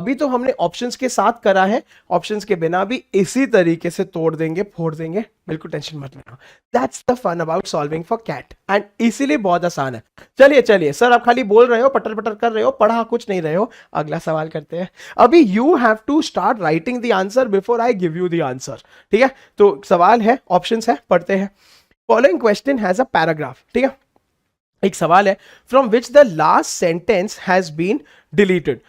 अभी तो हमने ऑप्शंस के साथ करा है, ऑप्शंस के बिना भी इसी तरीके से तोड़ देंगे, फोड़ देंगे, बिल्कुल टेंशन मत लेना। That's the fun about solving for CAT, and इसीलिए बहुत आसान है। चलिए चलिए सर, आप खाली बोल रहे हो, पटर पटर कर रहे हो, पढ़ा कुछ नहीं रहे हो। अगला सवाल करते हैं। अभी you have to start writing the answer before I give you the answer, ठीक है? तो सवाल है, ऑप्शंस है, पढ़ते हैं। Following question has a paragraph, ठीक है? एक सवाल है, from which the last sentence has been deleted.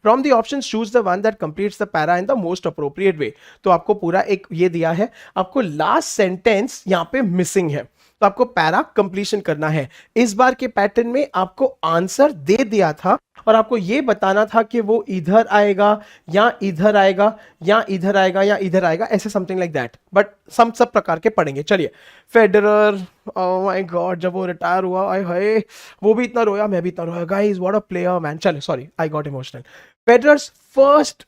From the option choose the one that completes the para in the most appropriate way. तो आपको पूरा एक ये दिया है, आपको लास्ट सेंटेंस यहां पे मिसिंग है, तो आपको पैरा कंप्लीशन करना है। इस बार के पैटर्न में आपको आंसर दे दिया था और आपको ये बताना था कि वो इधर आएगा या इधर आएगा या इधर आएगा या इधर आएगा, ऐसे समथिंग लाइक दैट। बट सब प्रकार के पढ़ेंगे। चलिए, फेडरर, ओह माय गॉड, जब वो रिटायर हुआ, आय हाय, वो भी इतना रोया, मैं भी इतना रोया। Guys what a player man. चलो sorry, I got emotional. Federer's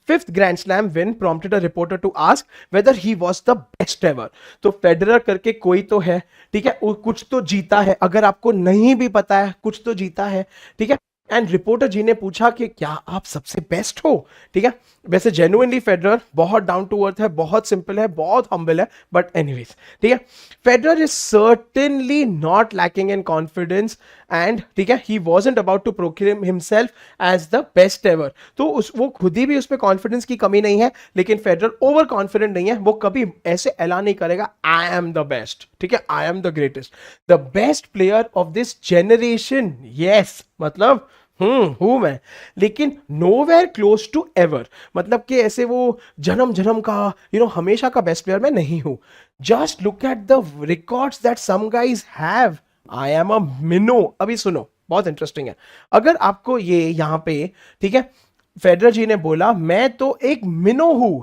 fifth Grand Slam win prompted a reporter to ask whether he was the best ever. तो फेडरर करके कोई तो है, ठीक है, कुछ तो जीता है, अगर आपको नहीं भी पता है कुछ तो जीता है, ठीक है। एंड रिपोर्टर जी ने पूछा कि क्या आप सबसे बेस्ट हो, ठीक है। वैसे जेन्युइनली फेडरर बहुत डाउन टू अर्थ है, बहुत सिंपल है, बहुत हम्बल है, बट एनीवेज, ठीक है। Federer is certainly not lacking in confidence and, ठीक है, he wasn't about to proclaim himself as the best ever. तो वो खुद ही भी उस पर कॉन्फिडेंस की कमी नहीं है, लेकिन फेडरर ओवर कॉन्फिडेंट नहीं है, वो कभी ऐसे ऐलान नहीं करेगा आई एम द बेस्ट, ठीक है, I am the greatest, the best player of this generation. Yes, मतलब हूं मैं, लेकिन नोवेयर क्लोज टू एवर, मतलब कि ऐसे वो जन्म जन्म का, हमेशा का बेस्ट प्लेयर मैं नहीं हूं। Just look at the records that some guys have, I am a minnow. अभी सुनो, बहुत इंटरेस्टिंग है। अगर आपको ये यहां पे, ठीक है, फेडरर जी ने बोला मैं तो एक मिनो हूं,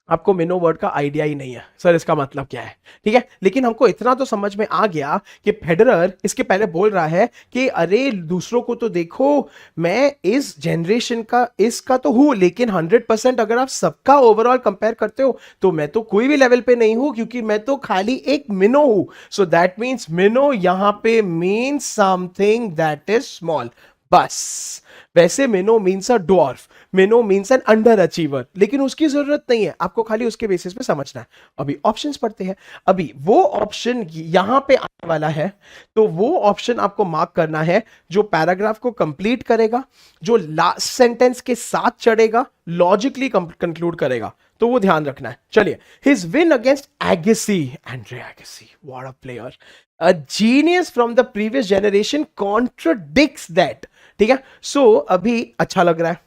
आपको मिनो वर्ड का आइडिया ही नहीं है सर इसका मतलब क्या है, ठीक है, लेकिन हमको इतना तो समझ में आ गया कि फेडरर इसके पहले बोल रहा है कि अरे दूसरों को तो देखो, मैं इस जनरेशन का इसका तो हूं, लेकिन 100% अगर आप सबका ओवरऑल कंपेयर करते हो तो मैं तो कोई भी लेवल पे नहीं हूं, क्योंकि मैं तो खाली एक मिनो हूं। सो दैट मीन्स मिनो यहां पे means something that is small, बस। वैसे minnow means a dwarf, minnow means an under achiever, लेकिन उसकी जरूरत नहीं है, आपको खाली उसके बेसिस पे समझना है। अभी ऑप्शंस पढ़ते हैं। अभी वो ऑप्शन यहां पे आने वाला है, तो वो ऑप्शन आपको मार्क करना है जो पैराग्राफ को कंप्लीट करेगा, जो लास्ट सेंटेंस के साथ चढ़ेगा, लॉजिकली कंक्लूड करेगा, तो वो ध्यान रखना है। चलिए, his win against एगेसी, Andre एगेसी, what a player, a genius from the previous generation contradicts that, ठीक है। सो अभी अच्छा लग रहा है,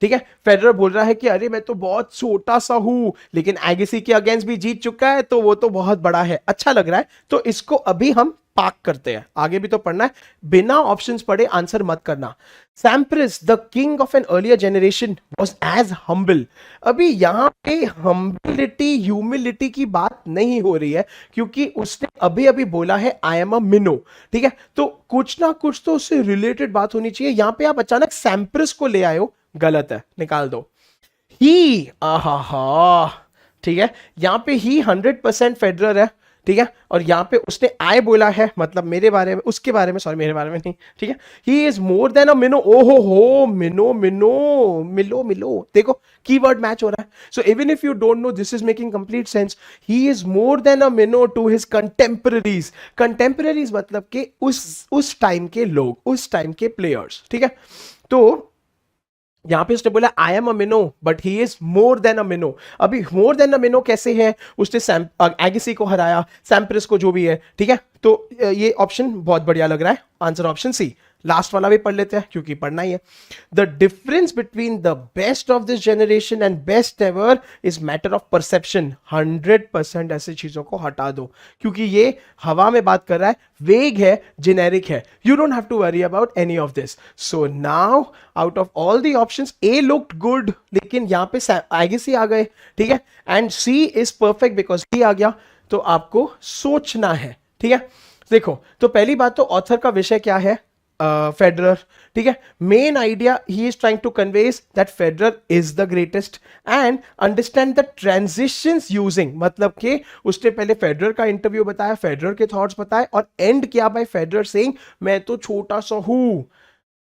ठीक है। फेडरर बोल रहा है कि अरे मैं तो बहुत छोटा सा हूं, लेकिन एगेसी के अगेंस्ट भी जीत चुका है, तो वो तो बहुत बड़ा है, अच्छा लग रहा है। तो इसको अभी हम पाक करते हैं, आगे भी तो पढ़ना है, बिना ऑप्शंस पढ़े आंसर मत करना। Sampras the king of an earlier generation was as humble. अभी यहां पे हम्बिलिटी ह्यूमिलिटी की बात नहीं हो रही है, क्योंकि उसने अभी अभी बोला है आई एम अ मिनो, ठीक है, तो कुछ ना कुछ तो उससे रिलेटेड बात होनी चाहिए। यहां पे आप अचानक सैम्प्रिस को ले आए हो, गलत है, निकाल दो। ही, आहा, ठीक है, यहां पे ही 100% फेडरर है, ठीक है, और यहां पे उसने आय बोला है, मतलब मेरे बारे में, उसके बारे में, सॉरी मेरे बारे में नहीं, ठीक है। ही इज मोर देन अ मिनो, ओहो हो, मिनो मिनो, मिलो मिलो, देखो कीवर्ड मैच हो रहा है। So even if you don't know, this is making complete sense. He is more than a minnow to his contemporaries. Contemporaries मतलब कि उस टाइम के लोग, उस टाइम के प्लेयर्स, ठीक है। तो यहां पे उसने बोला I am a minnow but he is more than a minnow. अभी मोर देन अ मिनो कैसे है, उसने एगेसी को हराया, सैम्प्रिस को, जो भी है, ठीक है। तो ये ऑप्शन बहुत बढ़िया लग रहा है, आंसर ऑप्शन सी। लास्ट वाला भी पढ़ लेते हैं क्योंकि पढ़ना ही है। The difference between the best of this generation and best ever is matter of perception. 100% ऐसी चीजों को हटा दो, क्योंकि ये हवा में बात कर रहा है, वेग है, जेनेरिक है, you don't have to worry about any of this. So now out of all the options A looked good, लेकिन यहां पे एगेसी आ गए, ठीक है, and C is perfect because he आ गया। तो आपको सोचना है, ठीक है। देखो, तो पहली बात तो ऑथर का विषय क्या है, फेडरर, ठीक है। Main idea he is trying to convey that Federer is the greatest and understand the transitions using, मतलब कि उसने पहले फेडरर का इंटरव्यू बताया, फेडरर के थॉट्स बताए, और एंड किया बाय फेडरर सेइंग मैं तो छोटा सा हूं।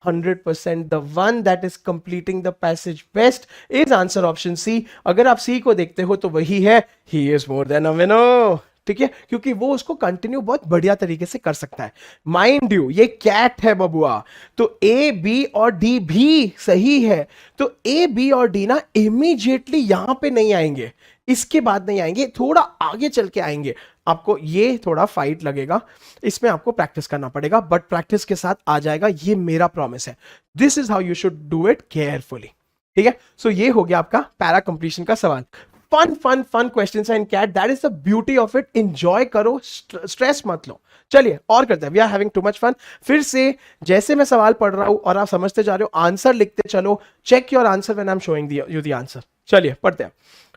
100%. The one that is completing the passage best is answer option C. अगर आप C को देखते हो तो वही है, he is more than a winner. ठीक है, क्योंकि वो उसको कंटिन्यू बहुत बढ़िया तरीके से कर सकता है. माइंड यू ये कैट है बबुआ, तो ए बी और डी भी सही है. तो ए बी और डी ना इमीडिएटली यहां पे नहीं आएंगे, इसके बाद नहीं आएंगे, थोड़ा आगे चल के आएंगे. आपको ये थोड़ा फाइट लगेगा, इसमें आपको प्रैक्टिस करना पड़ेगा, बट प्रैक्टिस के साथ आ जाएगा, ये मेरा प्रॉमिस है. This is how you should do it carefully. ठीक है, सो ये हो गया आपका पैरा कंप्लीशन का सवाल. फन फन फन क्वेश्चन है in CAT, that is the beauty of it. Enjoy करो, स्ट्रेस मत लो. चलिए और करते हैं, we are having too much fun. फिर से जैसे मैं सवाल पढ़ रहा हूं और आप समझते जा रहे हो, आंसर लिखते चलो. Check your answer when I am showing you the answer. चलिए पढ़ते हैं.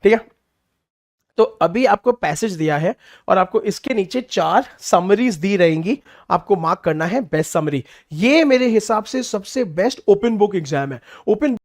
ठीक है, तो अभी आपको पैसेज दिया है और आपको इसके नीचे 4 समरीज दी रहेंगी, आपको मार्क करना है बेस्ट समरी. ये मेरे हिसाब से सबसे बेस्ट ओपन बुक एग्जाम है. ओपन